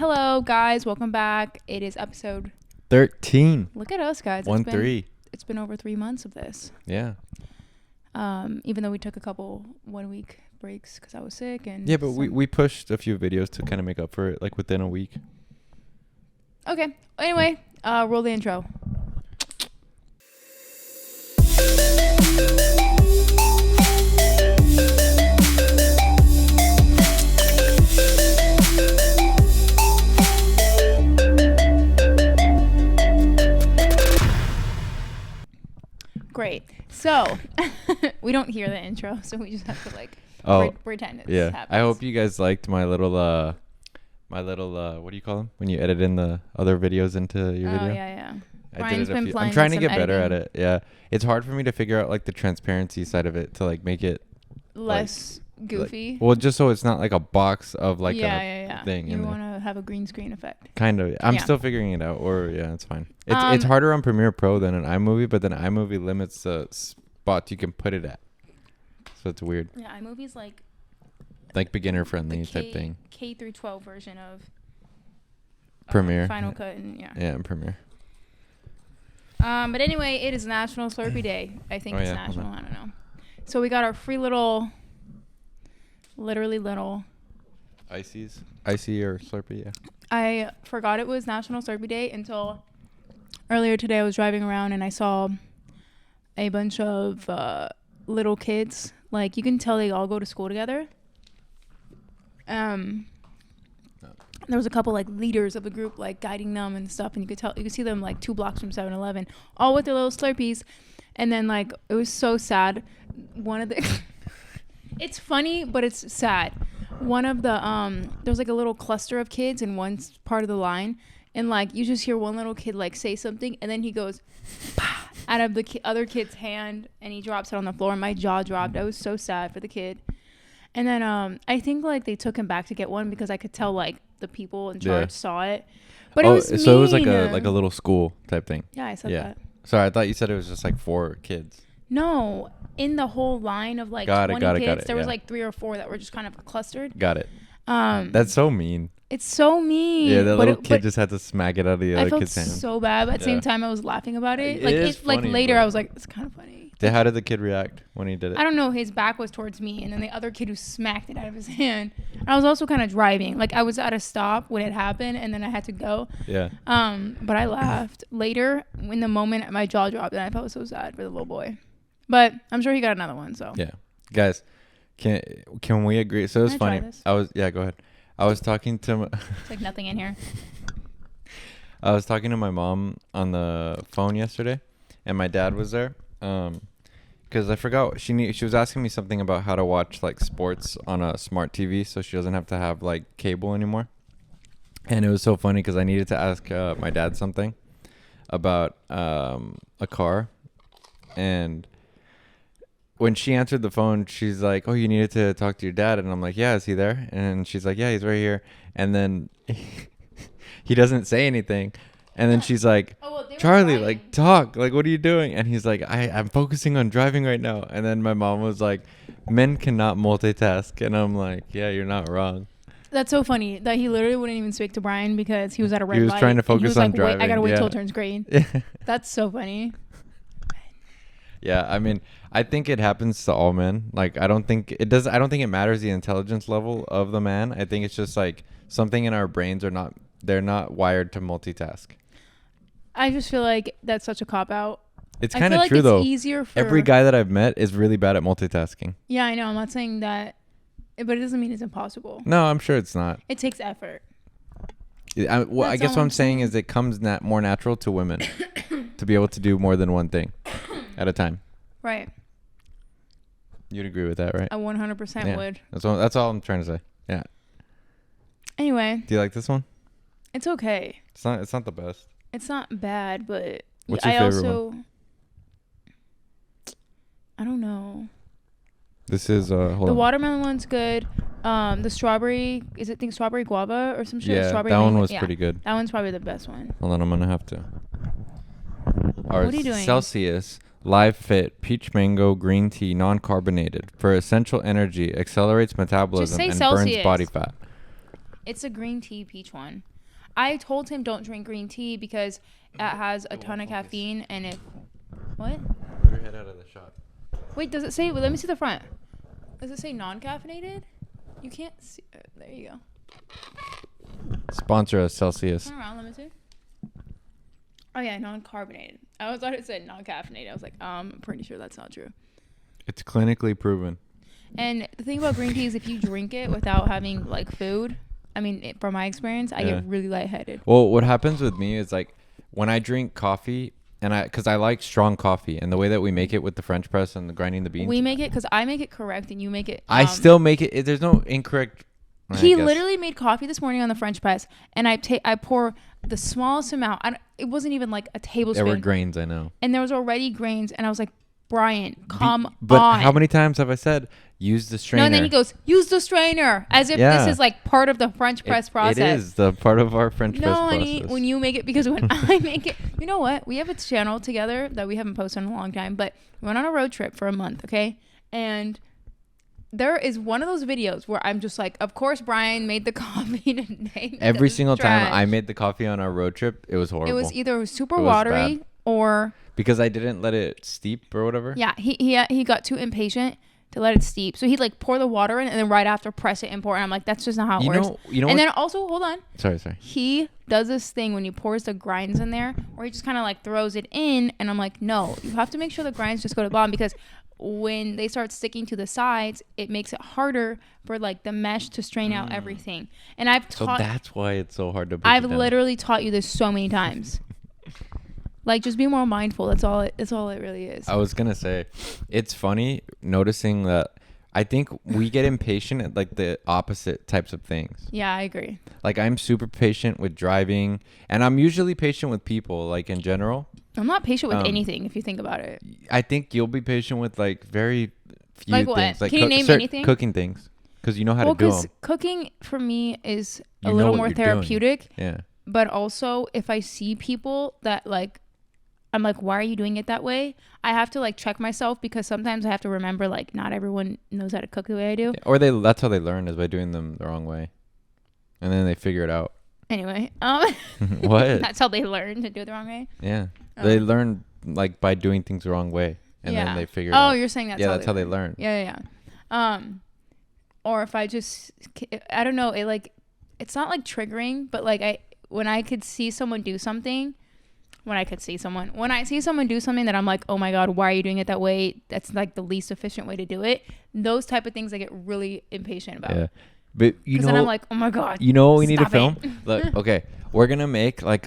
Hello, guys. Welcome back. It is episode 13. Look at us, guys. 1-3. It's been over 3 months of this. Yeah. Even though we took a couple 1 week breaks because I was sick and Yeah, but we pushed a few videos to kind of make up for it, like within a week. Okay. Anyway, roll the intro. Great. So we don't hear the intro, so we just have to pretend it's happens. I hope you guys liked my little what do you call them when you edit in the other videos into your video? Oh yeah. I'm trying to get better at it. Yeah, it's hard for me to figure out like the transparency side of it to like make it less goofy. Well, just so it's not like a box of like a thing. You want to have a green screen effect. Kind of. I'm still figuring it out. Or it's fine. It's harder on Premiere Pro than an iMovie, but then iMovie limits the spot you can put it at. So it's weird. Yeah, iMovie's like beginner friendly type thing. K through 12 version of Premiere. Final Cut and Yeah, and Premiere. But anyway, it is National Slurpee Day. I think it's national. I don't know. So we got our free literally little Icy or Slurpee, yeah. I forgot it was National Slurpee Day until earlier today. I was driving around and I saw a bunch of little kids. Like, you can tell they all go to school together. There was a couple like leaders of the group like guiding them and stuff, and you could see them like 2 blocks from 7-Eleven, all with their little Slurpees. And then like it was so sad. One of the it's funny, but it's sad. One of the there was like a little cluster of kids in one part of the line, and like you just hear one little kid like say something, and then he goes out of the other kid's hand, and he drops it on the floor, and my jaw dropped. I was so sad for the kid. And then I think like they took him back to get one because I could tell like the people in charge saw it. But it was mean. So it was like a little school type thing. Yeah, I said that. Sorry, I thought you said it was just like 4 kids. No, in the whole line of like 20 kids, there was like 3 or 4 that were just kind of clustered. Got it. That's so mean. It's so mean. Yeah, that little kid just had to smack it out of the other kid's hand. I felt so bad, but at the same time I was laughing about it. Like later I was like, it's kind of funny. How did the kid react when he did it? I don't know. His back was towards me, and then the other kid who smacked it out of his hand. And I was also kind of driving. Like, I was at a stop when it happened, and then I had to go. Yeah. But I laughed. Later, in the moment, my jaw dropped, and I felt so sad for the little boy. But I'm sure he got another one, so. Yeah. Guys, can we agree? So it was funny. Go ahead. I was talking to... It's like nothing in here. I was talking to my mom on the phone yesterday, and my dad was there. Because I forgot she was asking me something about how to watch like sports on a smart TV so she doesn't have to have like cable anymore. And it was so funny because I needed to ask my dad something about a car. And when she answered the phone, she's like, "Oh, you needed to talk to your dad." And I'm like, "Yeah, is he there?" And she's like, "Yeah, he's right here." And then he doesn't say anything. And then she's like, "Charlie, like, talk. Like, what are you doing?" And he's like, I'm focusing on driving right now. And then my mom was like, "Men cannot multitask." And I'm like, "Yeah, you're not wrong." That's so funny that he literally wouldn't even speak to Brian because he was at a red light. He was trying to focus on driving. I got to wait till it turns green. That's so funny. Yeah, I mean, I think it happens to all men. Like, I don't think it matters the intelligence level of the man. I think it's just like something in our brains they're not wired to multitask. I just feel like that's such a cop-out. It's kind of true, though. Easier for every guy that I've met is really bad at multitasking. Yeah, I know. I'm not saying that, but it doesn't mean it's impossible. No, I'm sure it's not. It takes effort. I guess what I'm saying is it comes more natural to women to be able to do more than one thing at a time. Right. You'd agree with that, right? I 100% would. That's all I'm trying to say. Yeah. Anyway. Do you like this one? It's okay. It's not the best. It's not bad, but what's your favorite one? I don't know. This is the watermelon one's good. The strawberry, strawberry guava or some shit? Yeah, strawberry that one was pretty good. That one's probably the best one. Hold on, I'm gonna have to. What are you doing? Celsius Live Fit Peach Mango Green Tea Non-Carbonated for essential energy, accelerates metabolism, and burns body fat. It's a green tea peach one. I told him don't drink green tea because it has a ton of caffeine and it. What? Move your head out of the shot. Wait, does it say? Well, let me see the front. Does it say non-caffeinated? You can't see. There you go. Sponsor us, Celsius. Turn around. Let me see. Oh yeah, non-carbonated. I thought it said non-caffeinated. I was like, I'm pretty sure that's not true. It's clinically proven. And the thing about green tea is if you drink it without having like food, I mean, from my experience, I get really lightheaded. Well, what happens with me is like when I drink coffee, because I like strong coffee, and the way that we make it with the French press and the grinding the beans. We make it because I make it correct and you make it. I still make it. There's no incorrect. He literally made coffee this morning on the French press, and I pour the smallest amount. It wasn't even like a tablespoon. There were grains, I know. And there was already grains, and I was like, Brian, come on. But how many times have I said, use the strainer? No, and then he goes, use the strainer, as if this is like part of the French press process. It is the part of our French press process. No, honey, when you make it, because when I make it, you know what? We have a channel together that we haven't posted in a long time, but we went on a road trip for a month, okay? And there is one of those videos where I'm just like, of course, Brian made the coffee today. Every single time I made the coffee on our road trip, it was horrible. It was either super watery or... Because I didn't let it steep or whatever. Yeah, he got too impatient to let it steep. So he'd like pour the water in and then right after press it and pour. And I'm like, that's just not how it works. And then also, hold on. Sorry. He does this thing when he pours the grinds in there where he just kind of like throws it in. And I'm like, no, you have to make sure the grinds just go to the bottom because when they start sticking to the sides, it makes it harder for like the mesh to strain out everything. And So that's why it's so hard to break I've literally taught you this so many times. Like, just be more mindful. That's all it really is. I was going to say, it's funny noticing that I think we get impatient at, like, the opposite types of things. Yeah, I agree. Like, I'm super patient with driving, and I'm usually patient with people, like, in general. I'm not patient with anything, if you think about it. I think you'll be patient with, like, very few like things. Like, can you name anything? Cooking things. Because you know how to do them. Because cooking, for me, is a little more therapeutic. Yeah. But also, if I see people that, like, I'm like, why are you doing it that way? I have to like check myself because sometimes I have to remember like not everyone knows how to cook the way I do. Or that's how they learn is by doing them the wrong way. And then they figure it out. Anyway, what? That's how they learn to do it the wrong way? Yeah. They learn like by doing things the wrong way. And then they figure it out. Oh, you're saying that's how they learn. Yeah. Or if I just, I don't know, it's not like triggering, but like when I could see someone do something, when I see someone do something that I'm like, oh my God, why are you doing it that way? That's like the least efficient way to do it. Those type of things I get really impatient about. Yeah. But because then I'm like, oh my God. You know what we need to film? Look, okay. We're going to make like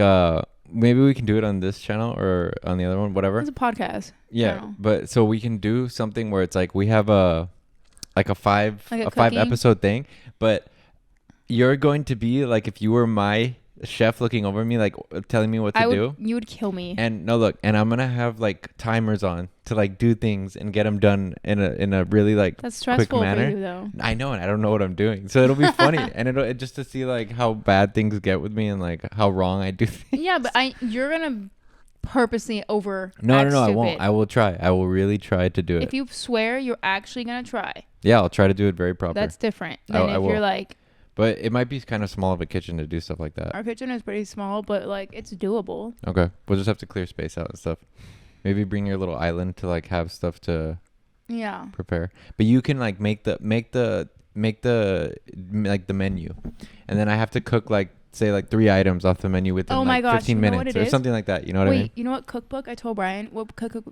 maybe we can do it on this channel or on the other one, whatever. It's a podcast. Yeah. But so we can do something where it's like we have a five episode thing, but you're going to be like, if you were my chef looking over me, like telling me what to do. You would kill me. And no, look, and I'm gonna have like timers on to like do things and get them done in a really like that's stressful quick manner. For you, though. I know, and I don't know what I'm doing, so it'll be funny, and it'll just to see like how bad things get with me and like how wrong I do things. Yeah, but you're gonna purposely over. No, I won't. I will try. I will really try to do it. If you swear, you're actually gonna try. Yeah, I'll try to do it very proper. That's different than if you're like. But it might be kind of small of a kitchen to do stuff like that. Our kitchen is pretty small, but like it's doable. Okay. We'll just have to clear space out and stuff. Maybe bring your little island to like have stuff to prepare. But you can like make the like the menu. And then I have to cook like say like 3 items off the menu within 15 minutes or something like that. You know what I mean? You know what cookbook I told Brian? What cookbook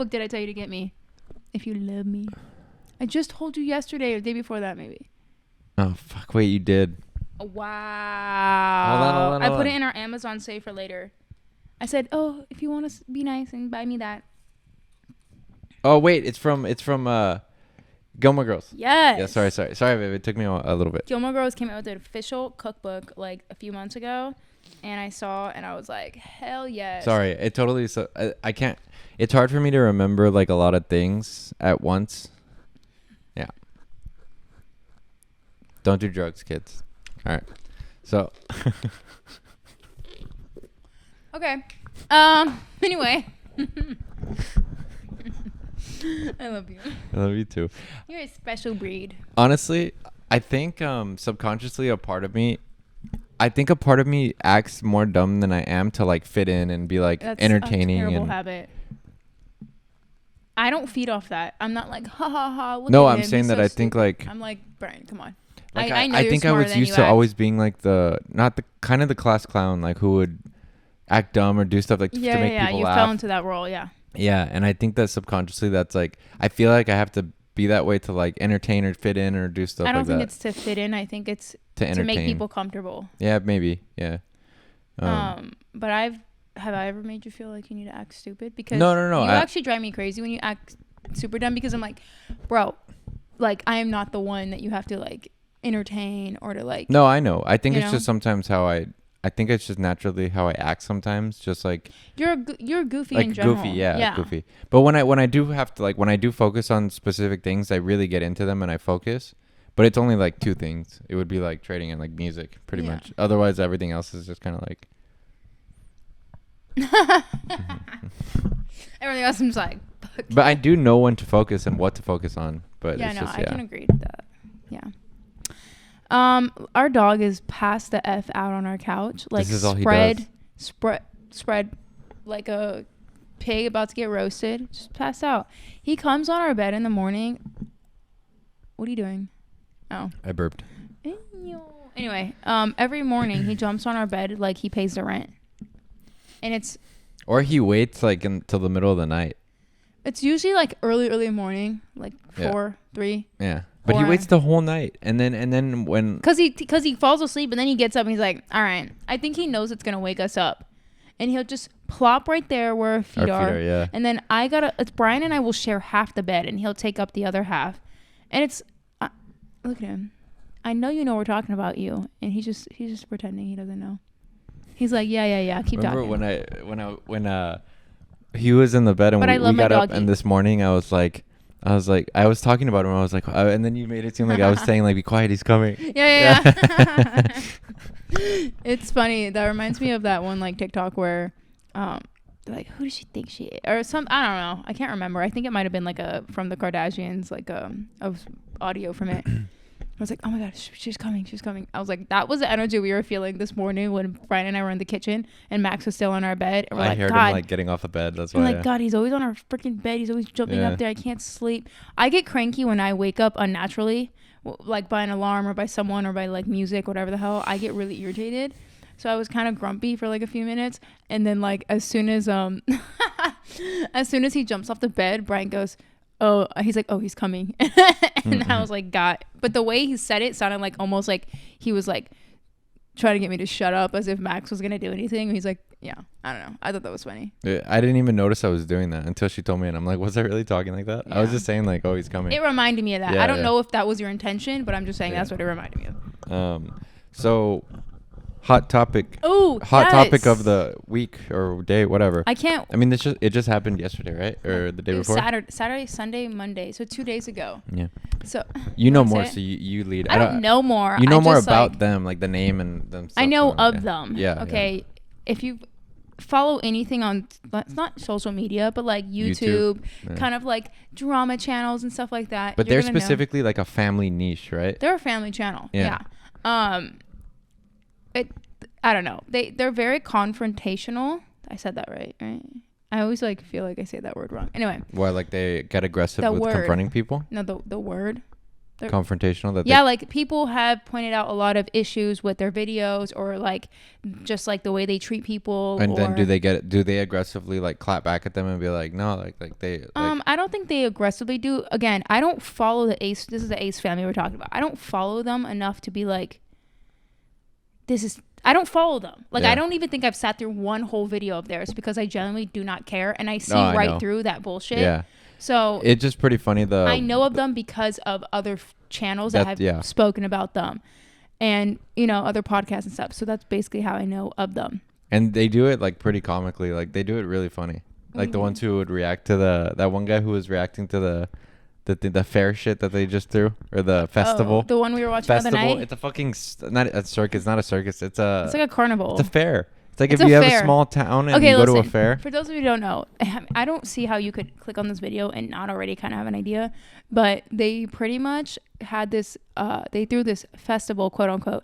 did I tell you to get me? If you love me. I just told you yesterday or the day before that maybe. Oh, fuck. Wait, you did. Wow. Hold on. I put it in our Amazon save for later. I said, oh, if you want to be nice and buy me that. Oh, wait. It's from Gilmore Girls. Yes. Yeah, sorry, babe. It took me a little bit. Gilmore Girls came out with an official cookbook like a few months ago. And I saw and I was like, hell yes. Sorry. It totally... So, I can't... It's hard for me to remember like a lot of things at once. Yeah. Don't do drugs, kids. All right. So. Okay. Anyway. I love you. I love you too. You're a special breed. Honestly, I think subconsciously a part of me I think a part of me acts more dumb than I am to like fit in and be like That's entertaining. a terrible And habit. I don't feed off that. I'm not like ha ha ha. Look no, at I'm him, saying he's that so I think stupid. like I'm like, Brian, come on. like I know I you're think I smarter was than used you to act. always being like the not the kind of the class clown like who would act dumb or do stuff like to make people You laugh. fell into that role, yeah. Yeah, and I think that subconsciously that's like I feel like I have to be that way to like entertain or fit in or do stuff I don't like think that. it's to fit in. I think it's To to make entertain. people comfortable. Yeah, maybe. Yeah. But have I ever made you feel like you need to act stupid? Because No. you actually drive me crazy when you act super dumb because I'm like, bro, like I am not the one that you have to like entertain or to like. No, I know. I think you it's know? just sometimes how I think it's just naturally how I act sometimes. Just like You're goofy like in general. goofy, yeah, goofy. But when I do have to like when I do focus on specific things, I really get into them and I focus. But it's only like two things. It would be like trading and like music, pretty Yeah. much. Otherwise, everything else is just kind of like. Everything else I'm just like. Fuck. But I do know when to focus and what to focus on. But Yeah, it's no, just, I can agree with that. Yeah. Our dog is passed the F out on our couch, like This is all he does. spread like a pig about to get roasted, just pass out. He comes on our bed in the morning. What are you doing? Oh. I burped. Anyway, every morning he jumps on our bed like he pays the rent. And Or he waits like until the middle of the night. it's usually like early morning, like 4, 3. Yeah. But he waits the whole night. And then when Cause he falls asleep and then he gets up and he's like, all right. I think he knows it's gonna wake us up, and he'll just plop right there where our feet are. Yeah. And then it's Brian and I will share half the bed, and he'll take up the other half. And it's look at him. I know you know we're talking about you, and he's just pretending he doesn't know. He's like, yeah. Keep talking. Remember when he was in the bed and we got up and this morning I was talking about him. I was like, and then you made it seem like I was saying like, be quiet, he's coming. Yeah. It's funny. That reminds me of that one like TikTok where, like, who does she think she is? Or some, I don't know. I can't remember. I think it might have been like from the Kardashians, like of audio from it. I was like, oh my God, she's coming. I was like, that was the energy we were feeling this morning when Brian and I were in the kitchen and Max was still on our bed. And we're I heard him like getting off the bed. That's why. I'm like, God, he's always on our freaking bed. He's always jumping up there. I can't sleep. I get cranky when I wake up unnaturally, like by an alarm or by someone or by like music, whatever the hell. I get really irritated. So I was kind of grumpy for like a few minutes. And then like as soon as he jumps off the bed, Brian goes, oh, he's like, oh, he's coming. And I was like, God. But the way he said it sounded like almost like he was like trying to get me to shut up as if Max was going to do anything. And he's like, yeah, I don't know. I thought that was funny. I didn't even notice I was doing that until she told me. And I'm like, was I really talking like that? Yeah. I was just saying like, oh, he's coming. It reminded me of that. I don't know if that was your intention, but I'm just saying that's what it reminded me of. So hot topic. Oh, hot topic of the week or day, whatever. I can't. I mean, it just happened yesterday, right? Or the day before? Saturday, Sunday, Monday. So 2 days ago. Yeah. So you know more, so you lead. I don't know more. You know more about them, like the name and them. I know of them. Yeah. Okay. Yeah. If you follow anything on, it's not social media, but like YouTube. Kind of like drama channels and stuff like that. But they're specifically like a family niche, right? They're a family channel. Yeah. I don't know. They're very confrontational. I said that right? I always like feel like I say that word wrong. Anyway. Why, like they get aggressive with confronting people? No, the word. Confrontational. Like people have pointed out a lot of issues with their videos or like just like the way they treat people. And then do they aggressively like clap back at them and be like, no, like they. Like, I don't think they aggressively do. Again, I don't follow the Ace. This is the Ace family we're talking about. I don't follow them enough to be like, I don't follow them. Like, I don't even think I've sat through one whole video of theirs because I genuinely do not care. And I see right through that bullshit. Yeah. So it's just pretty funny. I know of them because of other channels that have spoken about them and, other podcasts and stuff. So that's basically how I know of them. And they do it like pretty comically. Like they do it really funny. Like the ones who would react to that one guy who was reacting to the fair shit that they just threw, or the festival. The one we were watching the other night. It's a fucking not a circus. Not a circus. It's like a carnival. It's a fair. It's like It's if a you have fair. a small town and Okay, you go to a listen. fair. For those of you who don't know, I don't see how you could click on this video and not already kind of have an idea. But they pretty much had this. They threw this festival, quote unquote,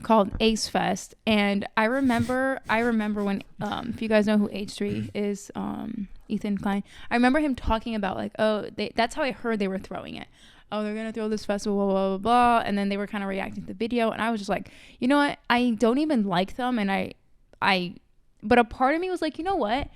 called Ace Fest. And I remember when, if you guys know who H3 is, Ethan Klein. I remember him talking about like, that's how I heard they were throwing it. Oh, they're gonna throw this festival, blah blah blah blah. And then they were kind of reacting to the video, and I was just like, you know what? I don't even like them, and but a part of me was like, you know what?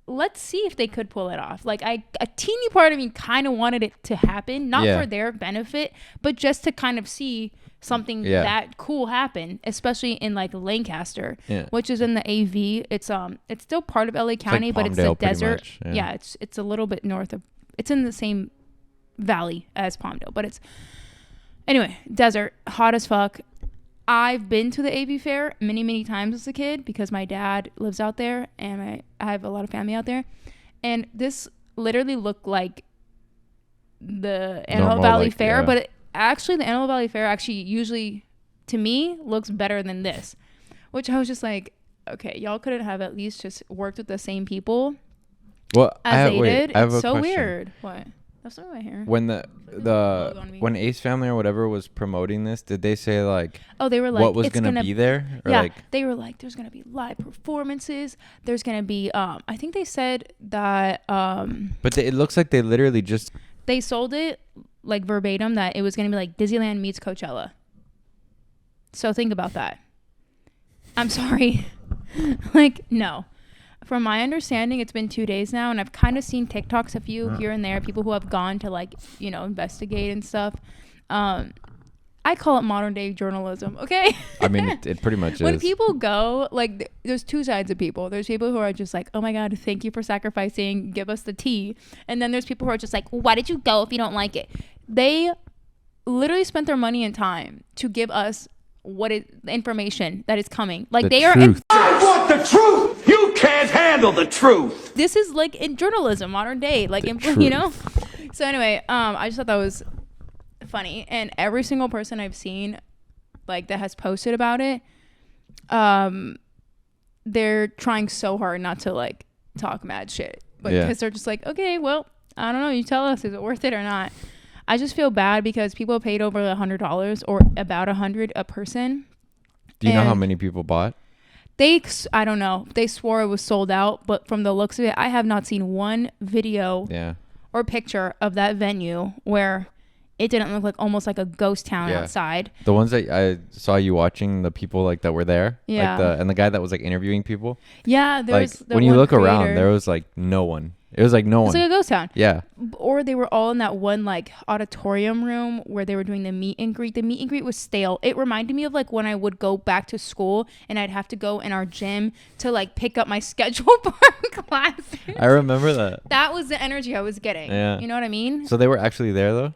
Let's see if they could pull it off. Like a teeny part of me kind of wanted it to happen, not for their benefit, but just to kind of see something that cool happen, especially in like Lancaster, which is in the AV. It's still part of LA County, but it's the desert. Yeah, it's a little bit north of. It's in the same valley as Palmdale, but it's anyway desert, hot as fuck. I've been to the AV fair many times as a kid because my dad lives out there and I have a lot of family out there, and this literally looked like the Antelope Valley Fair, but actually the Antelope Valley Fair actually usually to me looks better than this, which I was just like, okay, y'all couldn't have at least just worked with the same people as they did. It's so weird. What? That's not my hair. When when Ace Family or whatever was promoting this, did they say like, they were like, what was gonna be there? Or they were like, there's gonna be live performances. There's gonna be I think they said that but it looks like they literally just they sold it like verbatim that it was gonna be like Disneyland meets Coachella. So think about that. I'm sorry. Like, no. From my understanding, it's been 2 days now, and I've kind of seen TikToks, a few here and there, people who have gone to like, investigate and stuff. I call it modern day journalism. Okay. I mean, it pretty much is. When people go, like, there's two sides of people. There's people who are just like, oh my God, thank you for sacrificing. Give us the tea. And then there's people who are just like, why did you go if you don't like it? They literally spent their money and time to give us the information that is coming. Like, they truth. I want the truth. You can't handle the truth. This is like in journalism, modern day, like, So anyway, I just thought that was funny, and every single person I've seen like that has posted about it, they're trying so hard not to like talk mad shit, but because they're just like, okay, well, I don't know, you tell us, is it worth it or not? I just feel bad because people paid over $100 or about $100 a person. Do you know how many people bought? I don't know. They swore it was sold out, but from the looks of it, I have not seen one video or picture of that venue where it didn't look like almost like a ghost town outside. The ones that I saw you watching, the people like that were there, and the guy that was like interviewing people. Yeah, there's like when you look around, there was like no one. It was like no one. It's like a ghost town. Yeah. Or they were all in that one like auditorium room where they were doing the meet and greet. The meet and greet was stale. It reminded me of like when I would go back to school and I'd have to go in our gym to like pick up my schedule for classes. I remember that. That was the energy I was getting. Yeah. You know what I mean? So they were actually there though?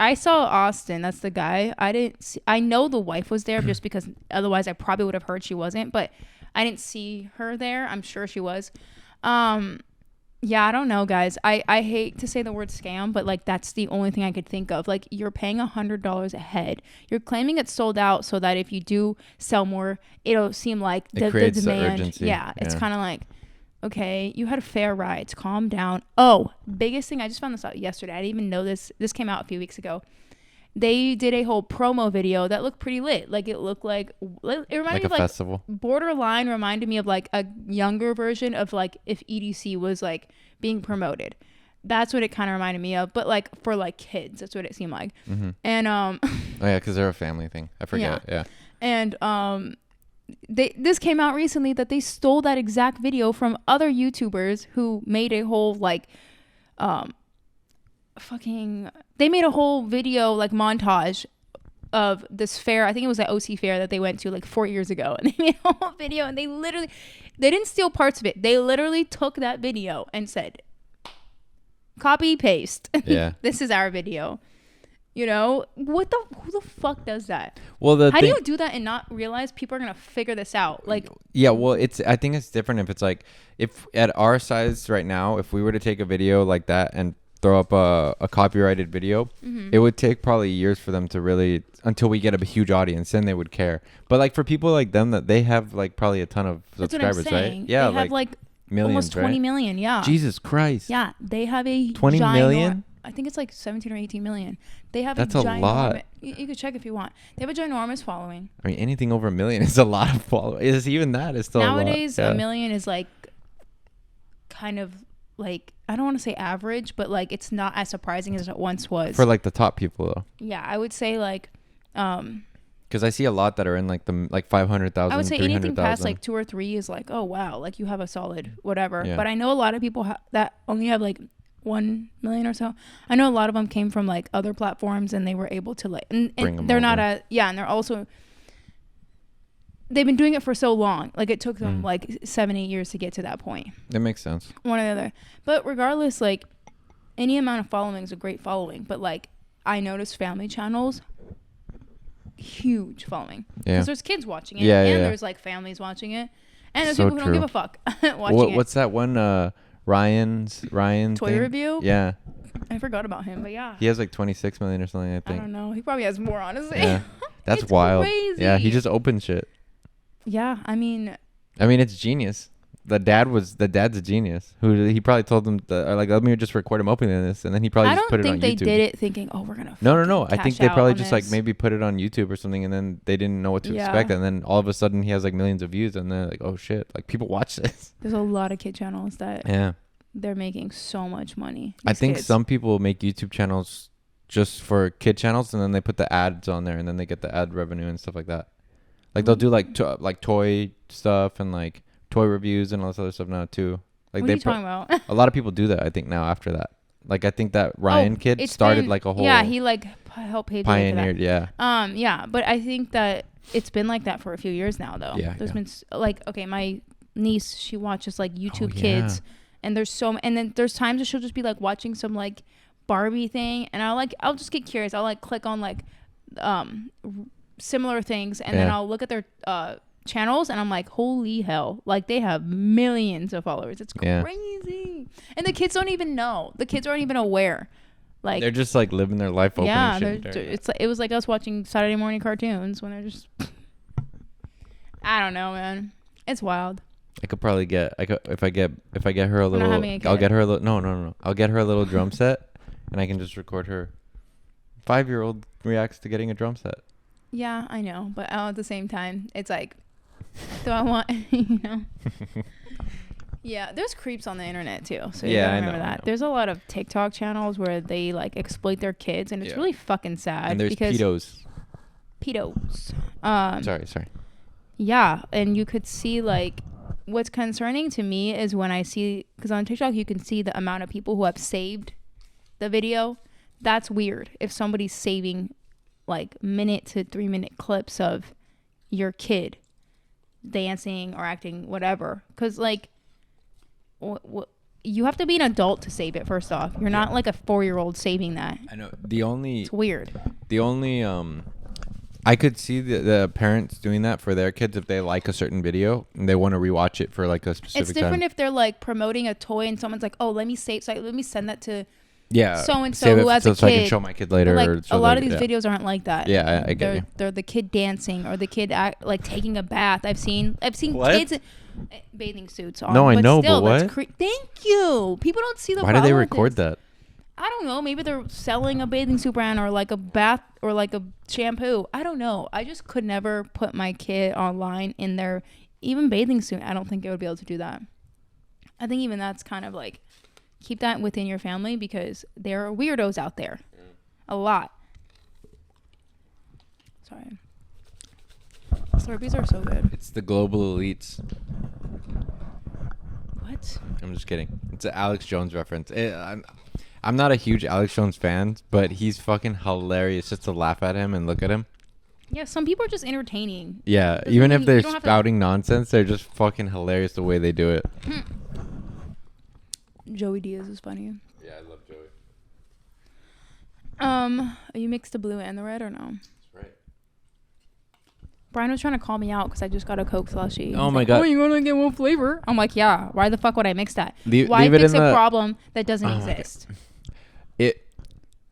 I saw Austin. That's the guy. I know the wife was there just because otherwise I probably would have heard she wasn't, but I didn't see her there. I'm sure she was. Yeah, I don't know, guys. I hate to say the word scam, but like that's the only thing I could think of. Like, you're paying $100 a head. You're claiming it's sold out so that if you do sell more, it'll seem like the demand. Urgency. Yeah, it's kind of like, okay, you had fair rides. Calm down. Oh, biggest thing, I just found this out yesterday. I didn't even know this. This came out a few weeks ago. They did a whole promo video that looked pretty lit. Like, it looked like, it reminded me of like festival. Borderline reminded me of like a younger version of like if EDC was like being promoted. That's what it kind of reminded me of, but like for like kids. That's what it seemed like. Mm-hmm. And oh yeah, because they're a family thing. I forget. Yeah. And this came out recently that they stole that exact video from other YouTubers who made a whole like they made a whole video like montage of this fair. I think it was the OC fair that they went to like 4 years ago, and they made a whole video, and they didn't steal parts of it. They literally took that video and said, copy paste. Yeah. This is our video. You know, who the fuck does that? Well, how do you do that and not realize people are going to figure this out? Like, yeah, well, I think it's different if it's like, if at our size right now, if we were to take a video like that and throw up a copyrighted video, it would take probably years for them to really, until we get a huge audience, then they would care. But like for people like them, that they have like probably a ton of subscribers, right? Yeah, they have like millions, almost 20 million. Yeah. Jesus Christ. Yeah, they have a 20 million. I think it's like 17 or 18 million. They have That's a a lot. You could check if you want. They have a ginormous following. I mean, anything over 1 million is a lot of followers. Is even that is still nowadays a lot. Yeah. 1 million is like kind of like, I don't want to say average, but like it's not as surprising as it once was. For like the top people though. Yeah, I would say like because I see a lot that are in like the like 500,000. I would say anything past like 2 or 3 is like, oh wow, like you have a solid whatever. Yeah. But I know a lot of people that only have like 1 million or so. I know a lot of them came from like other platforms and they were able to like and they're not and they're also, they've been doing it for so long. Like it took them like 7-8 years to get to that point. That makes sense. One or the other. But regardless, like any amount of following is a great following. But like I noticed family channels, huge following. Because there's kids watching it. And there's like families watching it. And there's so people who don't give a fuck watching it. What's that one Ryan's toy thing? review? Yeah. I forgot about him, but yeah. He has like 26 million or something, I think. I don't know. He probably has more, honestly. Yeah. That's it's wild. Crazy. Yeah, he just opened shit. Yeah, I mean, it's genius. The dad's a genius. He probably told them like, let me just record him opening this, and then he probably just put it on YouTube. I don't think they did it thinking, oh, we're gonna. No. I think they probably just this. like maybe put it on YouTube or something, and then they didn't know what to expect, and then all of a sudden he has like millions of views, and they're like, oh shit, like people watch this. There's a lot of kid channels that they're making so much money. I think some people make YouTube channels just for kid channels, and then they put the ads on there, and then they get the ad revenue and stuff like that. Like they'll do like toy stuff and like toy reviews and all this other stuff now too. Like what are you talking about? A lot of people do that, I think, now after that. Like I think that Ryan kid started like a whole. Yeah, he like helped pioneered. Yeah. Yeah, but I think that it's been like that for a few years now, though. Yeah. There's been like, okay, my niece, she watches like YouTube Kids, and and then there's times that she'll just be like watching some like Barbie thing, and I'll just get curious. I'll like click on like similar things, and then I'll look at their channels, and I'm like, holy hell, like they have millions of followers. It's crazy. And the kids don't even know. The kids aren't even aware. Like they're just like living their life opening shit. It was like us watching Saturday morning cartoons when they're just I don't know, man. It's wild. I could probably if I get her a little, I'll get her a little no. I'll get her a little drum set, and I can just record her. 5-year-old reacts to getting a drum set. Yeah, I know, but at the same time, it's like, do I want, you know? Yeah, there's creeps on the internet too, so you gotta remember that. There's a lot of TikTok channels where they like exploit their kids, and it's really fucking sad. And there's pedos. Sorry. Yeah, and you could see like, what's concerning to me is when I see, because on TikTok you can see the amount of people who have saved the video. That's weird. If somebody's saving like 1 to 3 minute clips of your kid dancing or acting whatever, because like you have to be an adult to save it. First off, you're not like a 4-year-old saving that. I know. It's weird. The only I could see the parents doing that for their kids if they like a certain video and they want to rewatch it for like a specific time. It's different if they're like promoting a toy and someone's like, oh, let me send that to so and so who has a kid, so I can show my kid later. Like a lot of these videos aren't like that. Yeah, I get you. They're the kid dancing or the kid like taking a bath. I've seen what? kids in bathing suits on. No, I know, still, but what? Thank you. People don't see the. Why do they record that? I don't know. Maybe they're selling a bathing suit brand or like a bath or like a shampoo. I don't know. I just could never put my kid online in their even bathing suit. I don't think I would be able to do that. I think even that's kind of like, keep that within your family because there are weirdos out there. A lot. Sorry. Slurpees are so good. It's the global elites. What? I'm just kidding. It's an Alex Jones reference. I'm not a huge Alex Jones fan, but he's fucking hilarious just to laugh at him and look at him. Yeah, some people are just entertaining. Yeah, even if they're spouting nonsense, they're just fucking hilarious the way they do it. Joey Diaz is funny. Yeah, I love Joey. You mixed the blue and the red or no? That's right. Brian was trying to call me out because I just got a Coke slushie. Oh my god! Oh, you gonna get one flavor? I'm like, yeah. Why the fuck would I mix that? Leave Why it fix in a problem that doesn't Oh exist?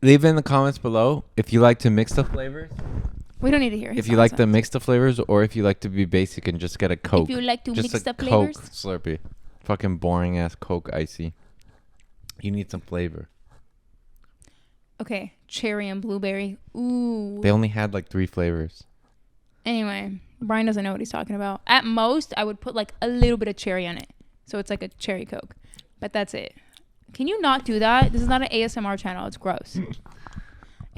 Leave in the comments below if you like to mix the flavors. We don't need to hear. If you like to mix the flavors, or if you like to be basic and just get a Coke. If you like to just mix the Coke flavors. Slurpee. Fucking boring ass Coke icy. You need some flavor. Okay, cherry and blueberry. Ooh. They only had like 3 flavors. Anyway, Brian doesn't know what he's talking about. At most, I would put like a little bit of cherry on it. So it's like a cherry Coke. But that's it. Can you not do that? This is not an ASMR channel. It's gross.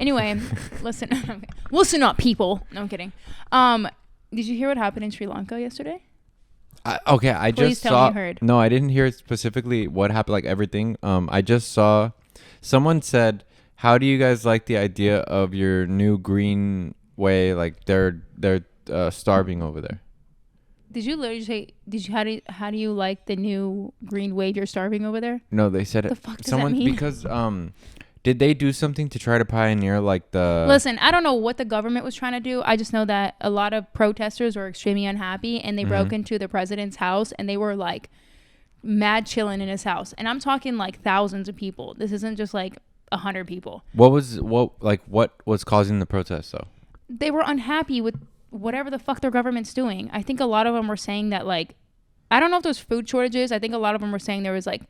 Anyway, listen. Listen up, people. No, I'm kidding. Did you hear what happened in Sri Lanka yesterday? I Please just tell saw. me you heard. No, I didn't hear specifically what happened, like everything. I just saw someone said, "How do you guys like the idea of your new green way? Like they're starving over there." Did you literally say? How do you like the new green wave you're starving over there? No, they said The it. fuck does that mean? Because did they do something to try to pioneer like the? Listen, I don't know what the government was trying to do. I just know that a lot of protesters were extremely unhappy, and they broke into the president's house, and they were like mad chilling in his house. And I'm talking like thousands of people. This isn't just like 100 people. What was causing the protest though? They were unhappy with whatever the fuck their government's doing. I think a lot of them were saying that, like, I don't know if there's food shortages. I think a lot of them were saying there was like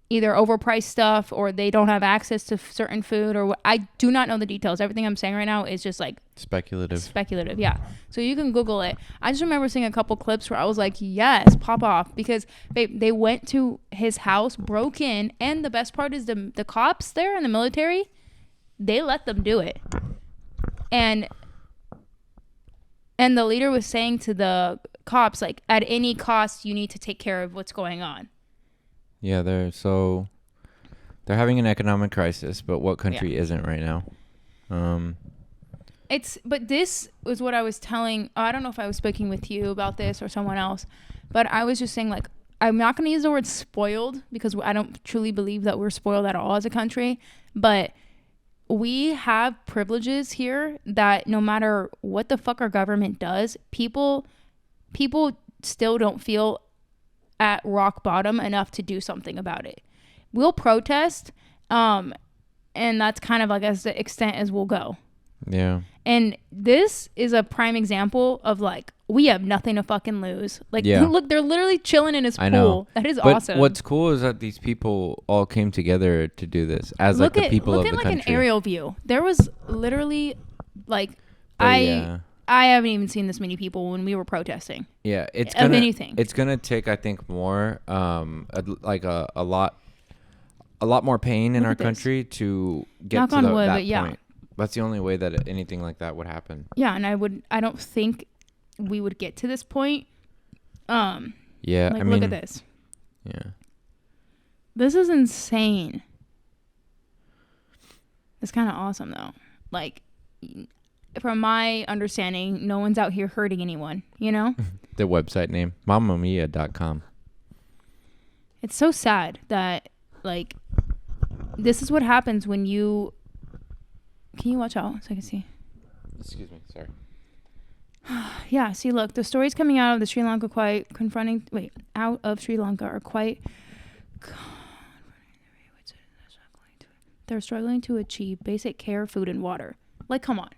either overpriced stuff, or they don't have access to certain food, or what. I do not know the details. Everything I'm saying right now is just like speculative. Yeah. So you can Google it. I just remember seeing a couple clips where I was like, yes, pop off, because they went to his house, broke in, and the best part is the cops there and the military, they let them do it. And the leader was saying to the cops, like, at any cost, you need to take care of what's going on. Yeah, they're having an economic crisis, but what country isn't right now? But this was what I was telling. I don't know if I was speaking with you about this or someone else, but I was just saying, like, I'm not going to use the word spoiled, because I don't truly believe that we're spoiled at all as a country, but we have privileges here that no matter what the fuck our government does, people still don't feel at rock bottom enough to do something about it. We'll protest, and that's kind of like as the extent as we'll go. Yeah. And this is a prime example of, like, we have nothing to fucking lose. Like, look, they're literally chilling in his pool. Know. That is but awesome. What's cool is that these people all came together to do this as like the people of the country. Look at like an aerial view. There was literally like I haven't even seen this many people when we were protesting. Yeah, it's gonna take, I think, more a lot more pain in our country to get to that point. That's the only way that anything like that would happen. Yeah, and I don't think we would get to this point. Yeah, like, look at this. Yeah. This is insane. It's kind of awesome though. Like, from my understanding, no one's out here hurting anyone, you know? The website name, mamamia.com. It's so sad that, like, this is what happens when you... Can you watch out so I can see? Excuse me, sorry. Yeah, see, look, the stories coming out of the Sri Lanka out of Sri Lanka are quite... They're struggling to achieve basic care, food, and water. Like, come on.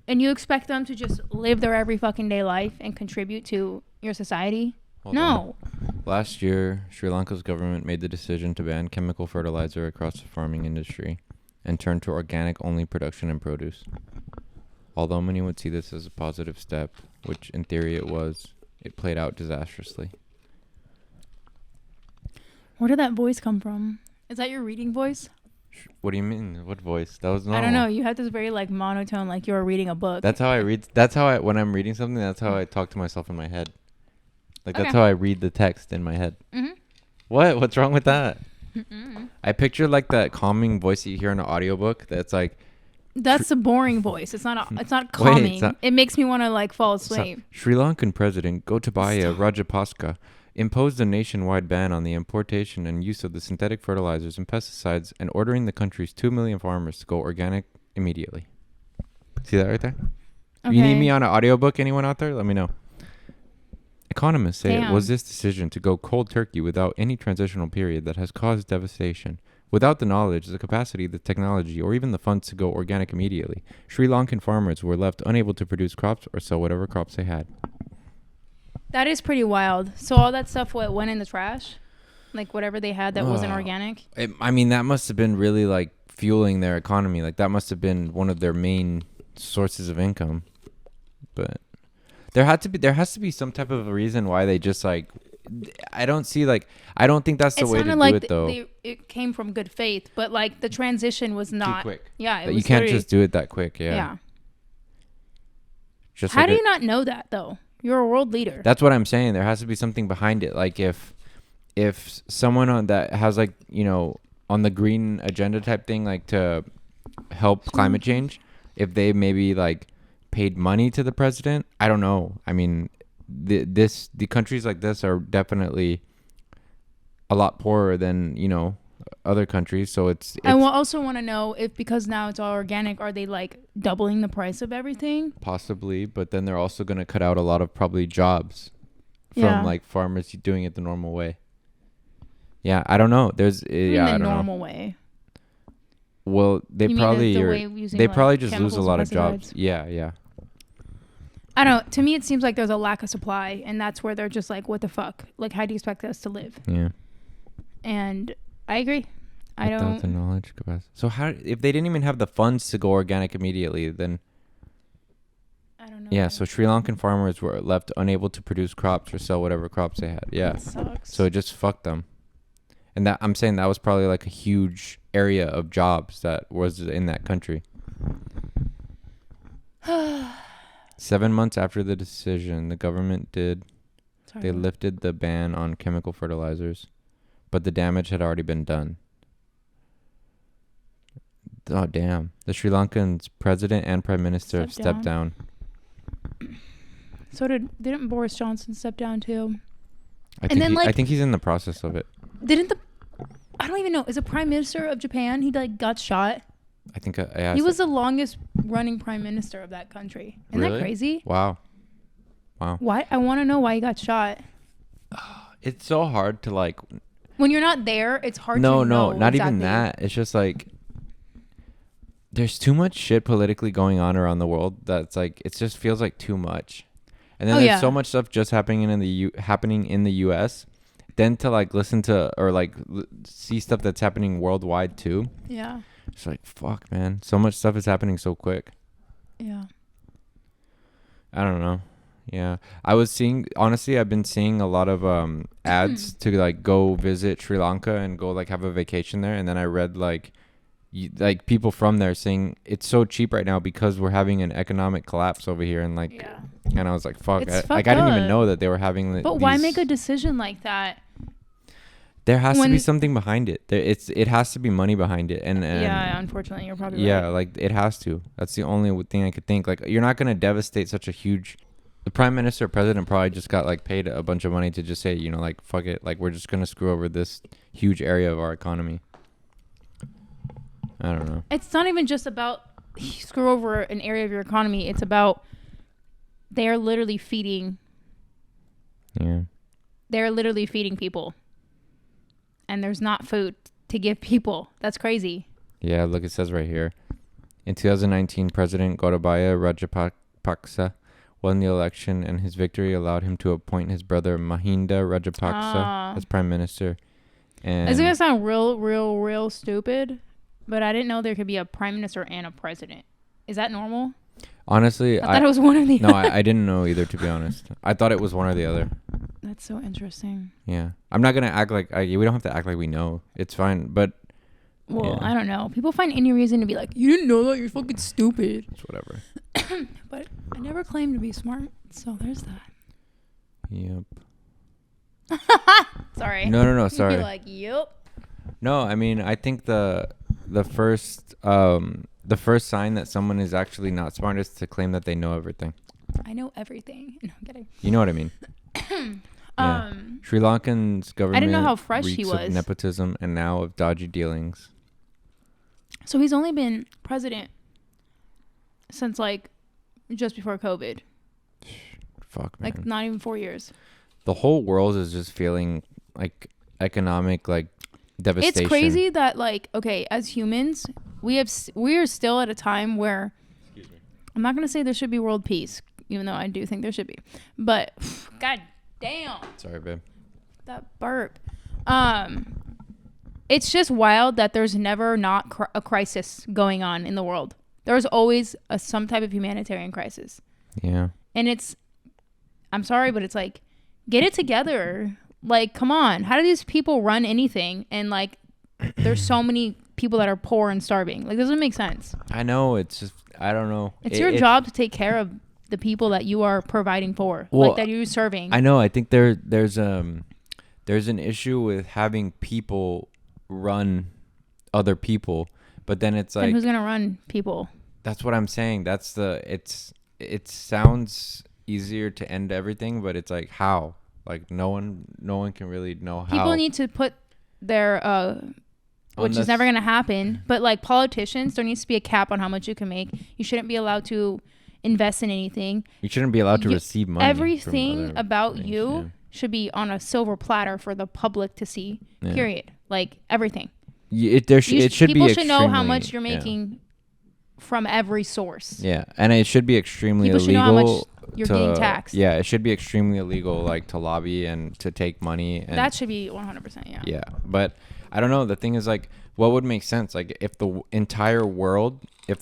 And you expect them to just live their every fucking day life and contribute to your society? No. Last year, Sri Lanka's government made the decision to ban chemical fertilizer across the farming industry and turn to organic-only production and produce. Although many would see this as a positive step, which in theory it was, it played out disastrously. Where did that voice come from? Is that your reading voice? What do you mean? What voice? That was normal. I don't know. You have this very, like, monotone, like you're reading a book. That's how I read. When I'm reading something, that's how I talk to myself in my head. Like, okay. That's how I read the text in my head. Mm-hmm. What? What's wrong with that? Mm-mm. I picture, like, that calming voice you hear in an audiobook that's, like... That's a boring voice. It's not calming. Wait, it's not, it makes me want to, like, fall asleep. Sri Lankan President Gotabaya Rajapaksa imposed a nationwide ban on the importation and use of the synthetic fertilizers and pesticides and ordering the country's 2 million farmers to go organic immediately. See that right there? Okay. You need me on an audiobook, anyone out there? Let me know. Economists say it was this decision to go cold turkey without any transitional period that has caused devastation, Without the knowledge, the capacity, the technology, or even the funds to go organic immediately, Sri Lankan farmers were left unable to produce crops or sell whatever crops they had. That is pretty wild. So all that stuff went in the trash? Like whatever they had that wasn't organic? I mean, that must have been really like fueling their economy. Like that must have been one of their main sources of income. But there has to be some type of a reason why they just like, I don't think that's the way to do it though. It came from good faith, but like the transition was not too quick. Yeah, you can't just do it that quick. Yeah. Just how do you not know that though? You're a world leader. That's what I'm saying. There has to be something behind it. Like if someone on that has like, on the green agenda type thing, like to help climate change, if they maybe like paid money to the president, I don't know. I mean, the countries like this are definitely a lot poorer than other countries, so it's I also want to know if, because now it's all organic, are they like doubling the price of everything? Possibly, but then they're also going to cut out a lot of probably jobs from like farmers doing it the normal way. Yeah, I don't know. There's I don't normal know. way. Well, they probably just lose a lot of jobs. Yeah. I don't know. To me, it seems like there's a lack of supply, and that's where they're just like, what the fuck? Like, how do you expect us to live? Yeah. And I agree. Without the knowledge capacity. So how, if they didn't even have the funds to go organic immediately, then I don't know. Yeah, so Sri Lankan farmers were left unable to produce crops or sell whatever crops they had. Yeah. That sucks. So it just fucked them. And that, I'm saying that was probably like a huge area of jobs that was in that country. 7 months after the decision, the government they lifted the ban on chemical fertilizers, but the damage had already been done. Oh, damn. The Sri Lankan president and prime minister have stepped down. So didn't Boris Johnson step down too? I think he's in the process of it. I don't even know. Is a prime minister of Japan? He like got shot. I think he was the longest running prime minister of that country. Isn't that crazy? Wow. Why? I want to know why he got shot. It's so hard to like. When you're not there, it's hard to know. No, not even that. It's just like there's too much shit politically going on around the world that's like it just feels like too much. And then there's so much stuff just happening in the US. Then to like listen to or like see stuff that's happening worldwide too. Yeah. It's like, fuck, man. So much stuff is happening so quick. Yeah. I don't know. Yeah. Honestly, I've been seeing a lot of ads to like go visit Sri Lanka and go like have a vacation there. And then I read like people from there saying it's so cheap right now because we're having an economic collapse over here. And like, and I was like, fuck. I didn't even know that they were having But why make a decision like that? There has to be something behind it. It has to be money behind it. And yeah, unfortunately, you're probably right. Yeah, like it has to. That's the only thing I could think. Like you're not going to devastate such a huge. The prime minister or president probably just got like paid a bunch of money to just say, like fuck it, like we're just going to screw over this huge area of our economy. I don't know. It's not even just about screw over an area of your economy. It's about they're literally feeding. Yeah. They're literally feeding people. And there's not food to give people. That's crazy. Yeah, look, it says right here. In 2019, President Gotabaya Rajapaksa won the election, and his victory allowed him to appoint his brother Mahinda Rajapaksa as prime minister. And it's going to sound real stupid, but I didn't know there could be a prime minister and a president. Is that normal? Honestly, I thought it was one or the other. No, I didn't know either, to be honest. I thought it was one or the other. That's so interesting. Yeah. I'm not going to act like... we don't have to act like we know. It's fine, but... Well, yeah. I don't know. People find any reason to be like, you didn't know that? You're fucking stupid. It's whatever. But I never claimed to be smart, so there's that. Yep. Sorry. No, sorry. You'd be like, yep. No, I mean, I think the first sign that someone is actually not smart is to claim that they know everything. I know everything. No, I'm kidding. You know what I mean? Yeah. Sri Lankan's government I didn't know how fresh he reeks was. of nepotism and now of dodgy dealings. So he's only been president since like just before COVID. Fuck, man. Like not even 4 years. The whole world is just feeling like economic like devastation. It's crazy that like, okay, as humans, we are still at a time where I'm not gonna say there should be world peace, even though I do think there should be. But god damn. Sorry, babe. That burp. It's just wild that there's never not a crisis going on in the world. There's always some type of humanitarian crisis. Yeah. And I'm sorry, but it's like, get it together. Like, come on. How do these people run anything? And like, there's so many people that are poor and starving. Like, doesn't make sense. I know. It's just, I don't know. It's your job to take care of the people that you are providing for, well, like that you're serving. I know. I think there's an issue with having people run other people, but then it's like, and who's gonna run people? That's what I'm saying. It sounds easier to end everything, but it's like, how? Like no one can really know how. People need to put their which is never going to happen, but like politicians, there needs to be a cap on how much you can make. You shouldn't be allowed to invest in anything. You shouldn't be allowed to receive money. Everything about things, you should be on a silver platter for the public to see. Yeah. Period. Like everything. It should people be should know how much you're making from every source. Yeah, and it should be extremely illegal. People should know how much you're getting taxed. Yeah, it should be extremely illegal, like to lobby and to take money. And that should be 100%. Yeah. Yeah, but I don't know. The thing is, like, what would make sense? Like, if the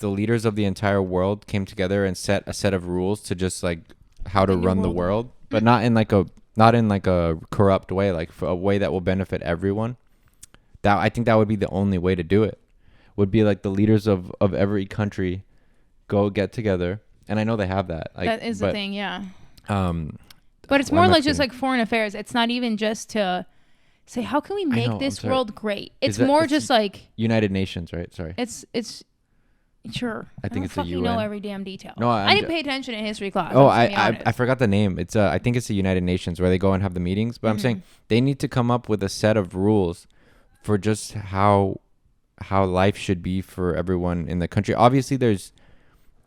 leaders of the entire world came together and set a set of rules to just like how to run the world, but not in like a corrupt way, like a way that will benefit everyone. That I think that would be the only way to do it. Would be like the leaders of every country go get together, and I know they have that. Like, that is the thing, yeah. But it's more like just like foreign affairs. It's not even just to say how can we make this world great. It's more just like United Nations, right? Sorry. It's sure. I think it's the UN. Know every damn detail. No, I didn't pay attention in history class. Oh, I forgot the name. It's I think it's the United Nations where they go and have the meetings. But I'm saying they need to come up with a set of rules for just how life should be for everyone in the country. Obviously,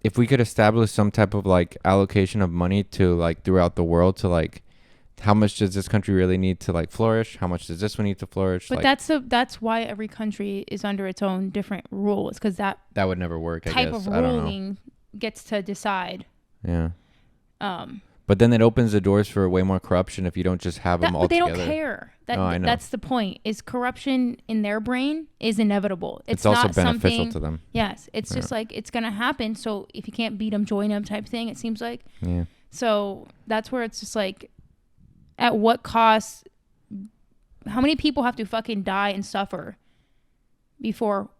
if we could establish some type of like allocation of money to like throughout the world to like how much does this country really need to like flourish? How much does this one need to flourish? But like, that's why every country is under its own different rules, because that would never work. Type of ruling gets to decide. Yeah. But then it opens the doors for way more corruption if you don't just have them all together. But they don't care. I know. That's the point. Is corruption in their brain is inevitable. It's also beneficial to them. Yes. It's just like it's going to happen. So if you can't beat them, join them type thing, it seems like. Yeah. So that's where it's just like, at what cost, how many people have to fucking die and suffer before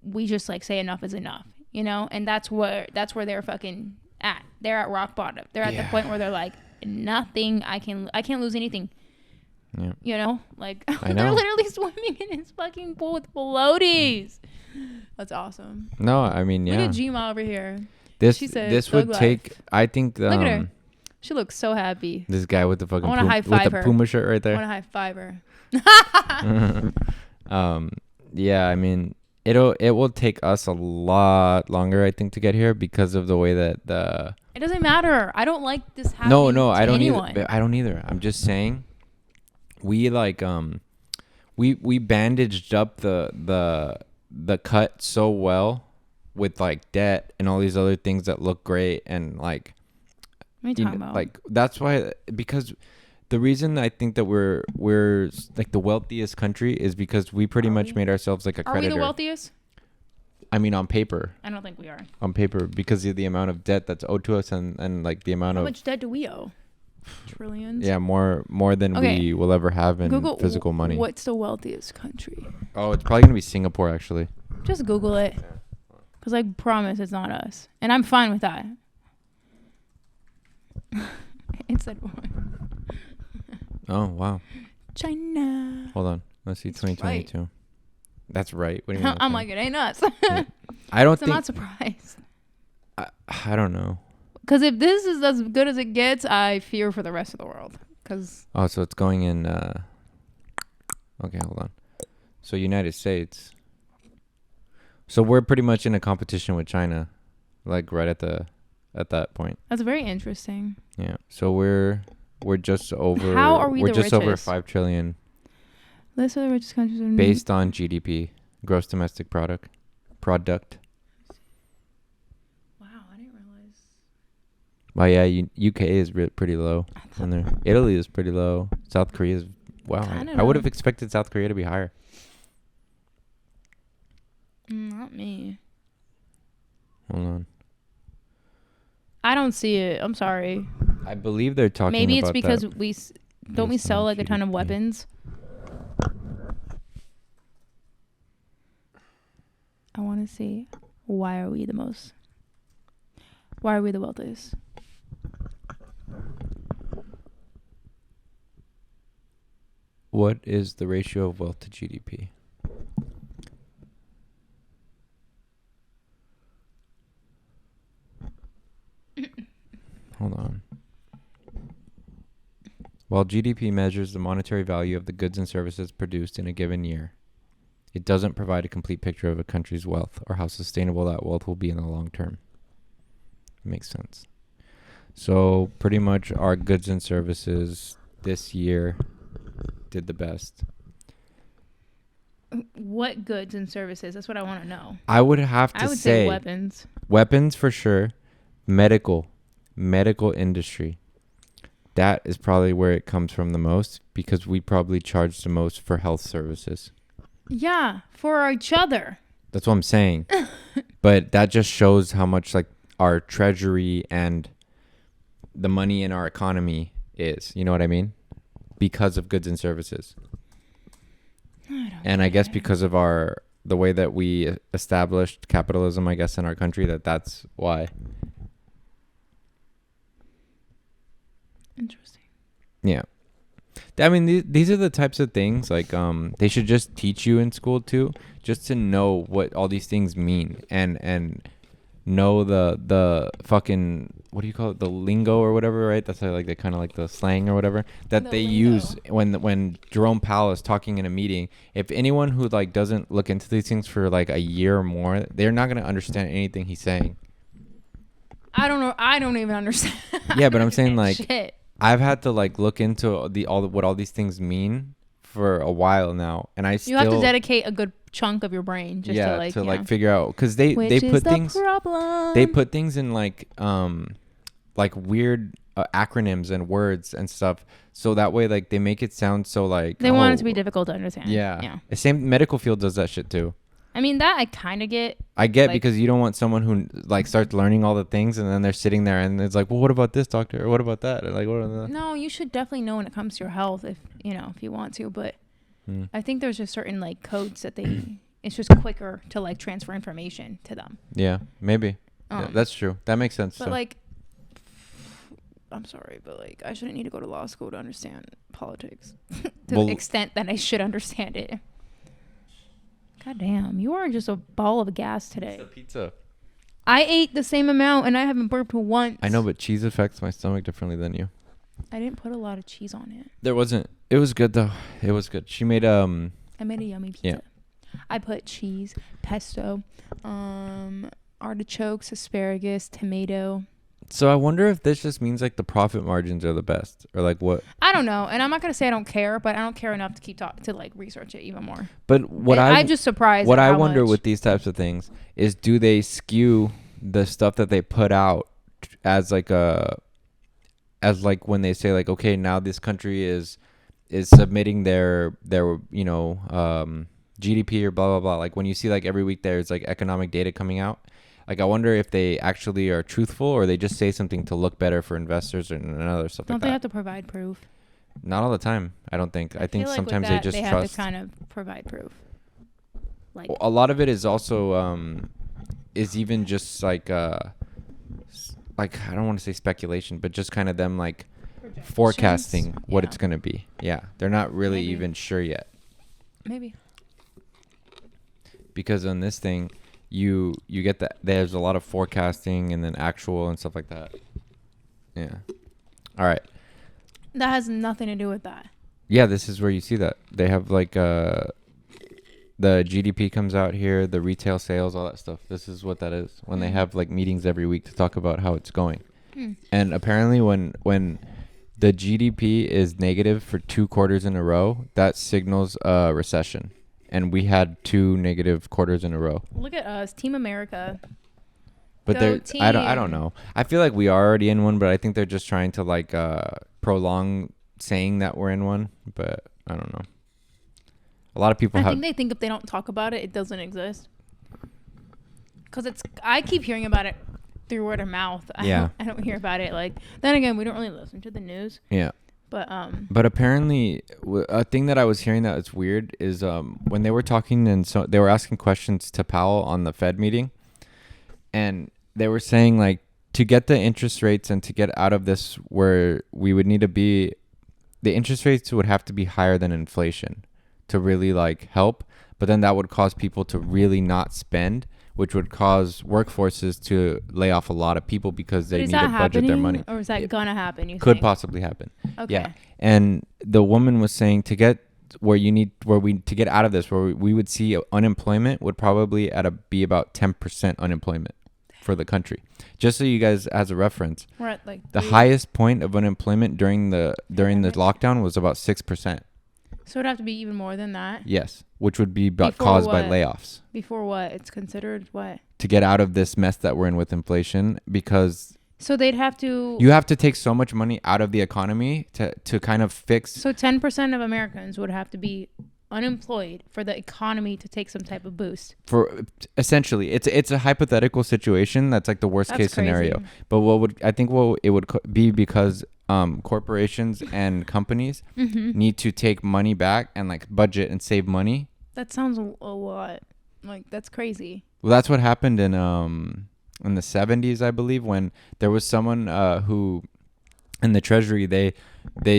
we just like say enough is enough, you know? And that's where they're fucking at. They're at rock bottom. They're at the point where they're like, nothing, I can't lose anything. Yeah. You know? Like they're literally swimming in his fucking pool with floaties. That's awesome. No, I mean, yeah. Look at Gma over here. This would take, I think, look at her. She looks so happy. This guy with the fucking with the Puma shirt right there. I want to high five her. Yeah, I mean, it will take us a lot longer, I think, to get here because of the way that it doesn't matter. I don't like this happening. No, I don't anyone. either. I don't either. I'm just saying, we like we bandaged up the cut so well with like debt and all these other things that look great and like. What are you talking about? Like that's why, because the reason I think that we're like the wealthiest country is because we pretty much made ourselves like a creditor. Are we the wealthiest? I mean, on paper. I don't think we are. On paper, because of the amount of debt that's owed to us and like the amount How much debt do we owe? Trillions. Yeah, more than we will ever have in Google physical money. What's the wealthiest country? Oh, it's probably gonna be Singapore actually. Just Google it, because I promise it's not us, and I'm fine with that. It said one. Oh wow. China. Hold on. Let's see. 2022. Right. That's right. What do you mean? I'm like, it ain't us. Yeah. I don't think. I'm not surprised. I don't know. Because if this is as good as it gets, I fear for the rest of the world. Oh, so it's going in. Okay, hold on. So United States. So we're pretty much in a competition with China, like right at that point. That's very interesting. Yeah. So we're just over. How are we We're the just richest? over 5 trillion. List of the richest countries are based on GDP, gross domestic product. Wow, I didn't realize. Well, yeah, UK is pretty low on there. Italy is pretty low. South Korea is wow. I would have expected South Korea to be higher. Not me. Hold on. I don't see it. I'm sorry. I believe they're talking. Maybe it's about because that. we don't we sell like a ton of weapons. I want to see why are we the wealthiest? What is the ratio of wealth to GDP? Hold on. While GDP measures the monetary value of the goods and services produced in a given year, it doesn't provide a complete picture of a country's wealth or how sustainable that wealth will be in the long term. Makes sense. So pretty much our goods and services this year did the best. What goods and services? That's what I want to know. I would have to I would say weapons. Weapons for sure. Medical industry. That is probably where it comes from the most because we probably charge the most for health services. Yeah, for each other. That's what I'm saying. But that just shows how much like our treasury and the money in our economy is. You know what I mean? Because of goods and services. I guess because of the way that we established capitalism, I guess, in our country, that's why. Interesting. Yeah. I mean, these are the types of things like they should just teach you in school too, just to know what all these things mean and know the fucking, what do you call it, the lingo or whatever, right? That's like the kind of like the slang or whatever that they use when Jerome Powell is talking in a meeting. If anyone who like doesn't look into these things for like a year or more, they're not going to understand anything he's saying. I don't know. I don't even understand. Yeah, but I'm saying like shit. I've had to like look into what all these things mean for a while now, and you have to dedicate a good chunk of your brain just to like figure out, because they put things problem. They put things in like weird acronyms and words and stuff, so that way like they make it sound so like they want it to be difficult to understand. Yeah. The same medical field does that shit too. I mean, that I kind of get. I get, like, because you don't want someone who like starts learning all the things and then they're sitting there and it's like, well, what about this, doctor? Or what about that? Or like, what about that? No, you should definitely know when it comes to your health if you want to. But I think there's just certain like codes that it's just quicker to like transfer information to them. Yeah, maybe. Yeah, that's true. That makes sense. But like, I'm sorry, but like, I shouldn't need to go to law school to understand politics to the extent that I should understand it. God damn, you are just a ball of gas today. It's a pizza. I ate the same amount and I haven't burped once. I know, but cheese affects my stomach differently than you. I didn't put a lot of cheese on it. There wasn't. It was good though. It was good. She made I made a yummy pizza. Yeah. I put cheese, pesto, artichokes, asparagus, tomato. So I wonder if this just means like the profit margins are the best, or like what? I don't know, and I'm not gonna say I don't care, but I don't care enough to keep to like research it even more. But what I'm just surprised. What I wonder with these types of things is, do they skew the stuff that they put out as like when they say like, okay, now this country is submitting their GDP or blah blah blah. Like when you see like every week there's like economic data coming out. Like, I wonder if they actually are truthful or they just say something to look better for investors and other stuff like that. Don't they have to provide proof? Not all the time, I don't think. I think sometimes they just trust. They have to kind of provide proof. Like, a lot of it is also is even just like I don't want to say speculation, but just kind of them like forecasting what it's going to be. Yeah, they're not really even sure yet. Maybe. Because on this thing, you get that there's a lot of forecasting and then actual and stuff like that. Yeah. All right. That has nothing to do with that. Yeah, this is where you see that. They have like the GDP comes out here, the retail sales, all that stuff. This is what that is when they have like meetings every week to talk about how it's going. And apparently when the GDP is negative for 2 quarters in a row, that signals a recession. And we had 2 negative quarters in a row. Look at us, Team America. But Go I don't team. know. I feel like we are already in one, but I think they're just trying to like prolong saying that we're in one, but I don't know. A lot of people I think they think if they don't talk about it, it doesn't exist. Cuz I keep hearing about it through word of mouth. I don't hear about it like. Then again, we don't really listen to the news. Yeah. But apparently a thing that I was hearing that is weird is when they were talking and so they were asking questions to Powell on the Fed meeting, and they were saying like to get the interest rates and to get out of this where we would need to be, the interest rates would have to be higher than inflation to really like help, but then that would cause people to really not spend, which would cause workforces to lay off a lot of people because they need to budget their money. Or is that gonna happen? You Could think? possibly happen. Okay. Yeah. And the woman was saying to get to get out of this, where we would see unemployment would probably be about 10% unemployment for the country. Just so you guys, as a reference, We're at like the highest point of unemployment during the lockdown was about 6%. So it'd have to be even more than that. Yes, which would be Before caused by what? layoffs. Before what? It's considered what? To get out of this mess that we're in with inflation, because So they'd have to. you have to take so much money out of the economy to kind of fix. So 10% of Americans would have to be unemployed for the economy to take some type of boost. For essentially, it's a hypothetical situation that's like the worst That's case scenario. crazy. But it would be because corporations and companies need to take money back and like budget and save money. That sounds a lot. Like that's crazy. Well, that's what happened in the 70s, I believe, when there was someone who in the Treasury they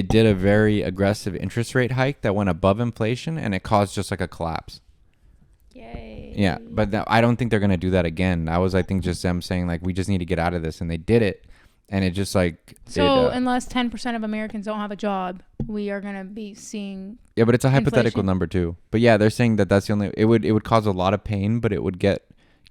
did a very aggressive interest rate hike that went above inflation, and it caused just like a collapse. Yay. Yeah, but I don't think they're gonna do that again. That was, I think, just them saying like we just need to get out of this, and they did it, and it just like So unless 10% of Americans don't have a job, we are gonna be seeing. yeah, but it's a hypothetical inflation. number too. But yeah, they're saying that that's the only. It would cause a lot of pain, but it would get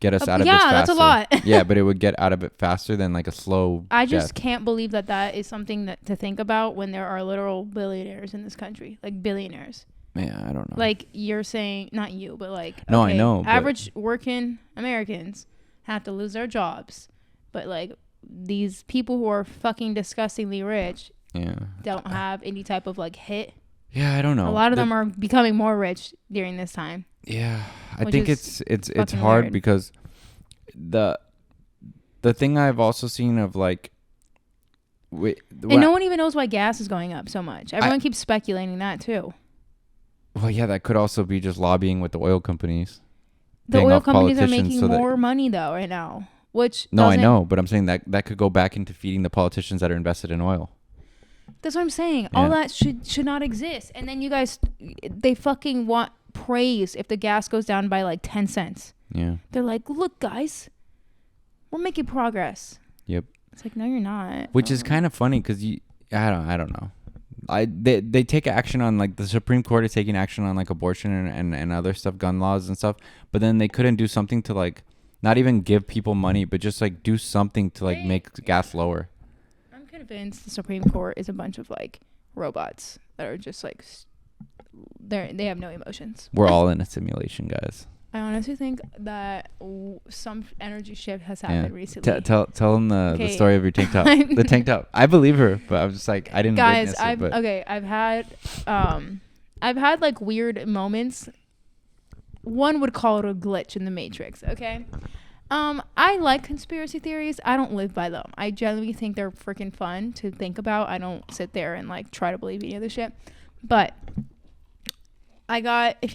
us out of this faster. Yeah, that's a lot. Yeah, but it would get out of it faster than like a slow. I just death. can't believe that is something that to think about when there are literal billionaires in this country, like billionaires. Yeah, I don't know. Like you're saying, not you, but like No, I know, but- average working Americans have to lose their jobs, but like these people who are fucking disgustingly rich Yeah. don't have any type of like hit. Yeah, I don't know. A lot of them are becoming more rich during this time. Yeah, I Which think is it's fucking hard weird. because the thing I've also seen of like. And no one even knows why gas is going up so much. Everyone keeps speculating that too. Well, yeah, that could also be just lobbying with the oil companies. The paying oil off companies are politicians making so that- more money though right now, which No, I doesn't- know, but I'm saying that could go back into feeding the politicians that are invested in oil. That's what I'm saying. Yeah. All that should not exist. And then you guys, they fucking want praise if the gas goes down by like 10 cents. Yeah. They're like, look, guys, we're making progress. Yep. It's like, no, you're not. Which is kind of funny because I don't know. They take action on like the Supreme Court is taking action on like abortion and other stuff, gun laws and stuff, but then they couldn't do something to like not even give people money, but just like do something to like make gas lower. I'm convinced the Supreme Court is a bunch of like robots that are just like they have no emotions. We're all in a simulation, guys. I honestly think that some energy shift has happened recently. Tell them the story of your tank top. I'm- The tank top. I believe her, but I'm just like I didn't. Guys, witness it, but I've had like weird moments. One would call it a glitch in the Matrix. Okay. I like conspiracy theories. I don't live by them. I genuinely think they're freaking fun to think about. I don't sit there and like try to believe any of the shit. But if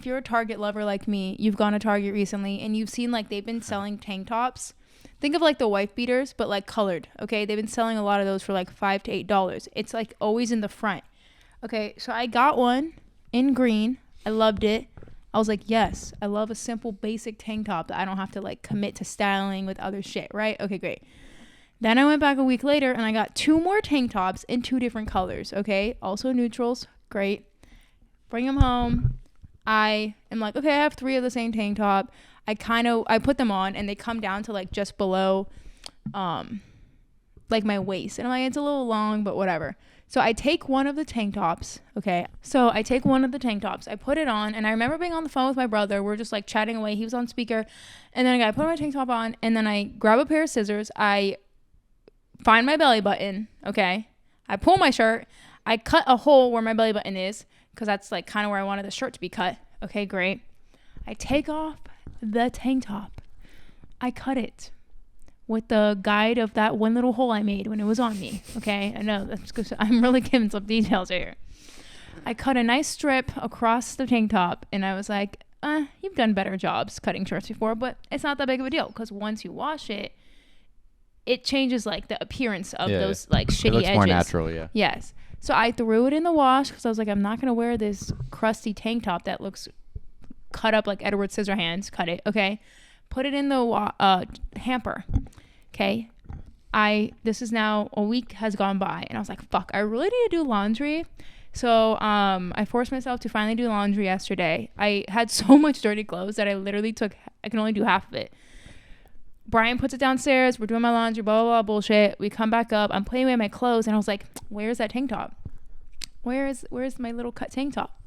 you're a Target lover like me, you've gone to Target recently and you've seen like they've been selling tank tops. Think of like the wife beaters, but like colored. Okay. They've been selling a lot of those for like $5 to $8. It's like always in the front. Okay. So I got one in green. I loved it. I was like, yes, I love a simple basic tank top that I don't have to like commit to styling with other shit. Right. Okay, great. Then I went back a week later and I got 2 more tank tops in 2 different colors. Okay. Also neutrals. Great. Bring them home. I am like, okay, I have 3 of the same tank top. I put them on and they come down to like just below like my waist. And I'm like, it's a little long, but whatever. So I take one of the tank tops. Okay. So I take one of the tank tops. I put it on. And I remember being on the phone with my brother. We're just like chatting away. He was on speaker. And then I put my tank top on. And then I grab a pair of scissors. I find my belly button. Okay. I pull my shirt. I cut a hole where my belly button is. Because that's like kind of where I wanted the shirt to be cut. Okay, great. I take off the tank top. I cut it with the guide of that one little hole I made when it was on me. Okay, I know that's good. I'm really giving some details here. I cut a nice strip across the tank top, and I was like, you've done better jobs cutting shirts before, but it's not that big of a deal because once you wash it, it changes like the appearance of those like shitty edges. It looks more natural, yeah. Yes. So I threw it in the wash because I was like, I'm not going to wear this crusty tank top that looks cut up like Edward Scissorhands. Cut it, okay? Put it in the hamper. Okay. This is now a week has gone by and I was like, fuck, I really need to do laundry. So I forced myself to finally do laundry yesterday. I had so much dirty clothes that I can only do half of it. Brian puts it downstairs. We're doing my laundry, blah, blah, blah, bullshit. We come back up. I'm putting away my clothes and I was like, where's that tank top? Where's my little cut tank top?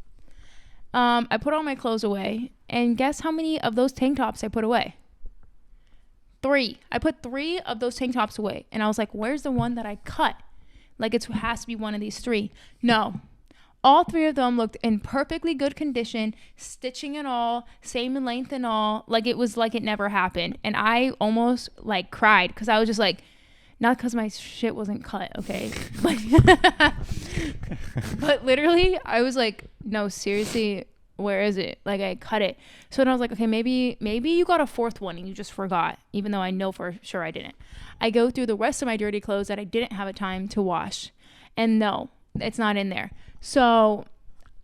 I put all my clothes away and guess how many of those tank tops I put away? 3. I put 3 of those tank tops away. And I was like, where's the one that I cut? Like it has to be one of these 3. No. All 3 of them looked in perfectly good condition, stitching and all, same in length and all. Like it was like it never happened. And I almost like cried because I was just like, not because my shit wasn't cut, okay? Like, but literally, I was like, no, seriously, where is it? Like I cut it. So then I was like, okay, maybe you got a 4th one and you just forgot, even though I know for sure I didn't. I go through the rest of my dirty clothes that I didn't have a time to wash. And no, it's not in there. So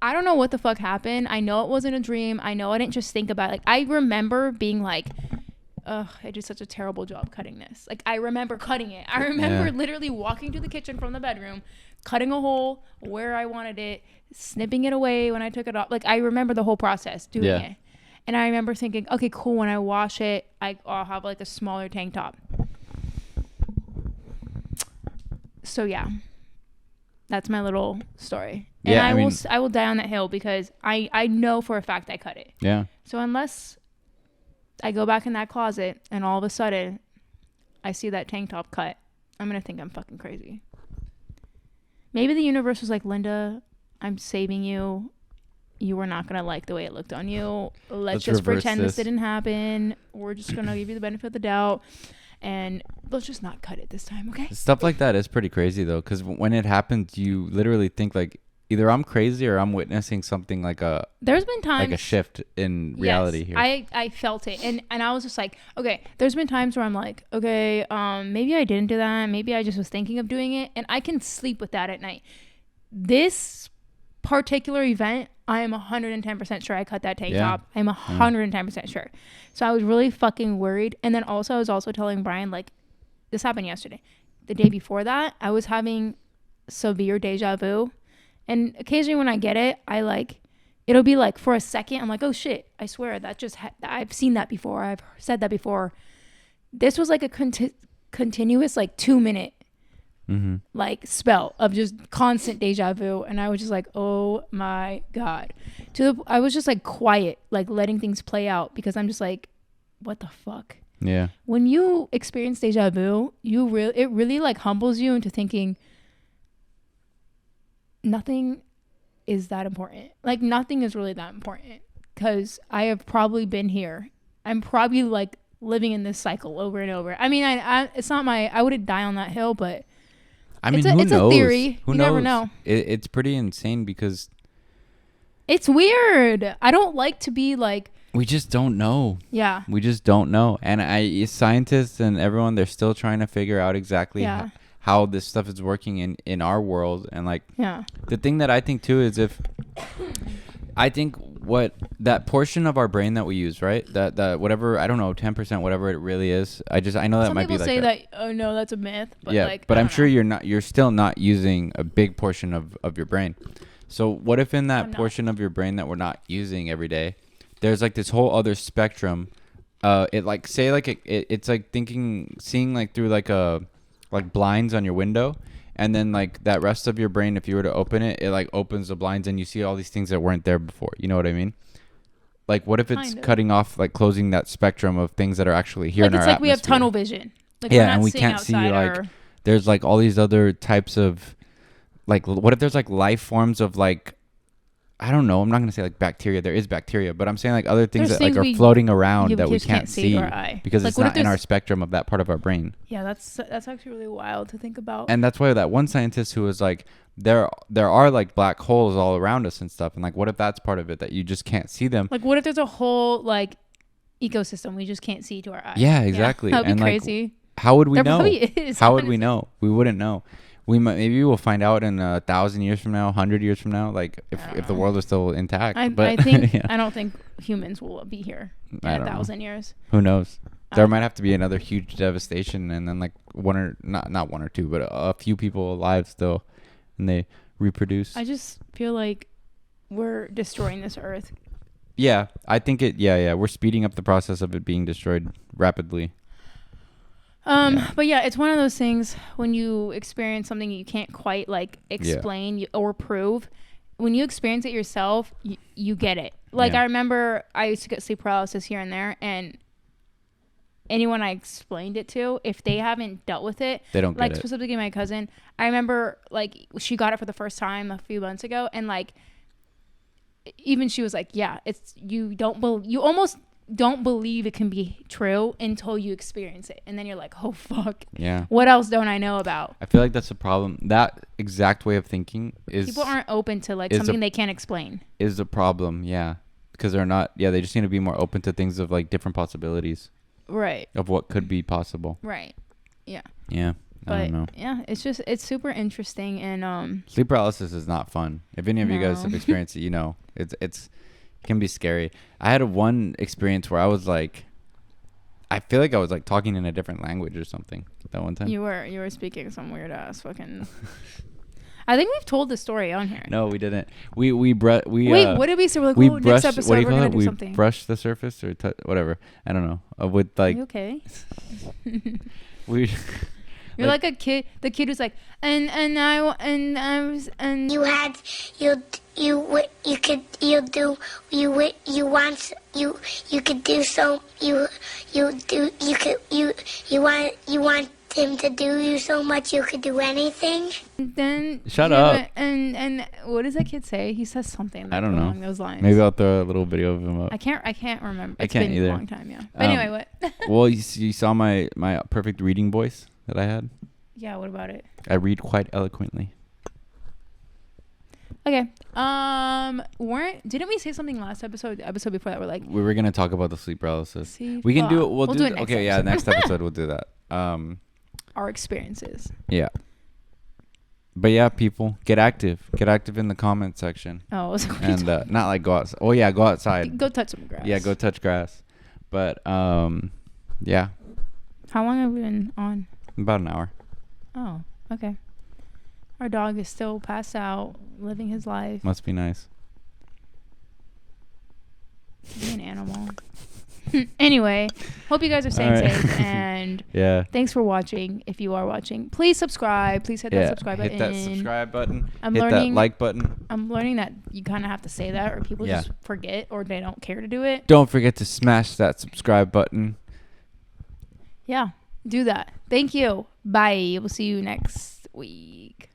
I don't know what the fuck happened. I know it wasn't a dream. I know I didn't just think about it. Like I remember being like, ugh, I did such a terrible job cutting this. Like I remember cutting it. I remember literally walking to the kitchen from the bedroom, cutting a hole where I wanted it, snipping it away when I took it off. Like I remember the whole process doing it. And I remember thinking, okay, cool. When I wash it, I'll have like a smaller tank top. So yeah, that's my little story. And I will die on that hill because I know for a fact I cut it. Yeah. So unless I go back in that closet and all of a sudden I see that tank top cut, I'm going to think I'm fucking crazy. Maybe the universe was like, Linda, I'm saving you. You were not going to like the way it looked on you. Let's just pretend this didn't happen. We're just going to give you the benefit of the doubt. And let's just not cut it this time, okay? Stuff like that is pretty crazy, though, because when it happens, you literally think, like, either I'm crazy or I'm witnessing something like there's been times like a shift in reality here. I felt it. And I was just like, okay, there's been times where I'm like, okay, maybe I didn't do that. Maybe I just was thinking of doing it. And I can sleep with that at night. This particular event, I am 110% sure I cut that tank top. I'm 110% sure. So I was really fucking worried. And then also I was also telling Brian, like, this happened yesterday. The day before that, I was having severe deja vu. And occasionally when I get it, it'll be like for a second, I'm like, oh shit, I swear that just, I've seen that before. I've said that before. This was like a continuous like 2-minute like spell of just constant deja vu. And I was just like, oh my God. I was just like quiet, like letting things play out because I'm just like, what the fuck? Yeah. When you experience deja vu, it really like humbles you into thinking nothing is that important. Like nothing is really that important because I have probably been here. I'm probably like living in this cycle over and over. I mean, it's not I wouldn't die on that hill, but I mean, it's a theory. You never know. It's pretty insane because it's weird. I don't like to be like. We just don't know. Yeah. We just don't know. And scientists and everyone, they're still trying to figure out exactly how this stuff is working in our world. And like, the thing that I think too is I think what that portion of our brain that we use, right? That whatever, I don't know, 10%, whatever it really is. I know that might be like. Some people say that, oh no, that's a myth. But yeah, like, but I'm sure you're still not using a big portion of your brain. So what if in that portion of your brain that we're not using every day, there's like this whole other spectrum. It like say like it's like seeing like through like a like blinds on your window, and then like that rest of your brain, if you were to open it, it like opens the blinds and you see all these things that weren't there before. You know what I mean? Like, what if it's cutting off, like closing that spectrum of things that are actually here in our atmosphere? It's like we have tunnel vision. Like, yeah, and we can't see like there's like all these other types of like, what if there's like life forms of like, I don't know. I'm not gonna say like bacteria. There is bacteria, but I'm saying like other things that like are floating around that we can't see because it's not in our spectrum of that part of our brain. Yeah, that's actually really wild to think about. And that's why that one scientist who was like, there are like black holes all around us and stuff, and like, what if that's part of it that you just can't see them? Like, what if there's a whole like ecosystem we just can't see to our eyes? Yeah, exactly. That'd be and crazy. Like, how would we know? Probably is, how would we know? We wouldn't know. Maybe we'll find out in 1,000 years from now, 100 years from now, like if the world is still intact. I think I don't think humans will be here in 1,000 years. Who knows? There might have to be another huge devastation, and then like not one or two, but a few people alive still, and they reproduce. I just feel like we're destroying this earth. Yeah, I think it. Yeah, we're speeding up the process of it being destroyed rapidly. But yeah, it's one of those things when you experience something you can't quite like explain or prove. When you experience it yourself, you get it. Like I remember I used to get sleep paralysis here and there, and anyone I explained it to, if they haven't dealt with it, they don't get it. Like specifically my cousin, I remember like she got it for the first time a few months ago, and like even she was like, yeah, it's you almost don't believe it can be true until you experience it, and then you're like, oh fuck, yeah, what else don't I know about? I feel like that's a problem. That exact way of thinking is people aren't open to like something they can't explain is the problem. Yeah, because they're not. Yeah, they just need to be more open to things of like different possibilities, right, of what could be possible, right. Yeah, I don't know. Yeah, it's super interesting. And sleep paralysis is not fun. If any of you guys have experienced it, you know it can be scary. I had one experience where I was like, I feel like I was like talking in a different language or something that one time. You were speaking some weird ass fucking. I think we've told the story on here. No, we didn't. Wait, what did we say? We're like, next episode we're gonna do something. We brushed the surface or whatever. I don't know. With like. Are you okay? You're like a kid. The kid who's like, and I was you want him to do you so much you could do anything. Then shut up. And what does that kid say? He says something. Like I don't know along those lines. Maybe I'll throw a little video of him up. I can't remember. It's been either. A long time. Yeah. But anyway, what? Well, you saw my perfect reading voice that I had. Yeah, what about it? I read quite eloquently. Okay. Didn't we say something last episode? The episode before that, we're like we were gonna talk about the sleep paralysis. We can do it. We'll do it. Okay, yeah, next episode we'll do that. Our experiences. Yeah. But yeah, people, get active. Get active in the comment section. Oh, and not like go outside. Oh yeah, go outside. Go touch some grass. Yeah, go touch grass. But yeah. How long have we been on? About an hour. Oh, okay. Our dog is still passed out, living his life. Must be nice. Be an animal. Anyway, hope you guys are staying safe, and thanks for watching. If you are watching, please subscribe. Please hit that subscribe button. Hit that subscribe button. Hit that like button. I'm learning that you kind of have to say that, or people just forget, or they don't care to do it. Don't forget to smash that subscribe button. Yeah, do that. Thank you. Bye. We'll see you next week.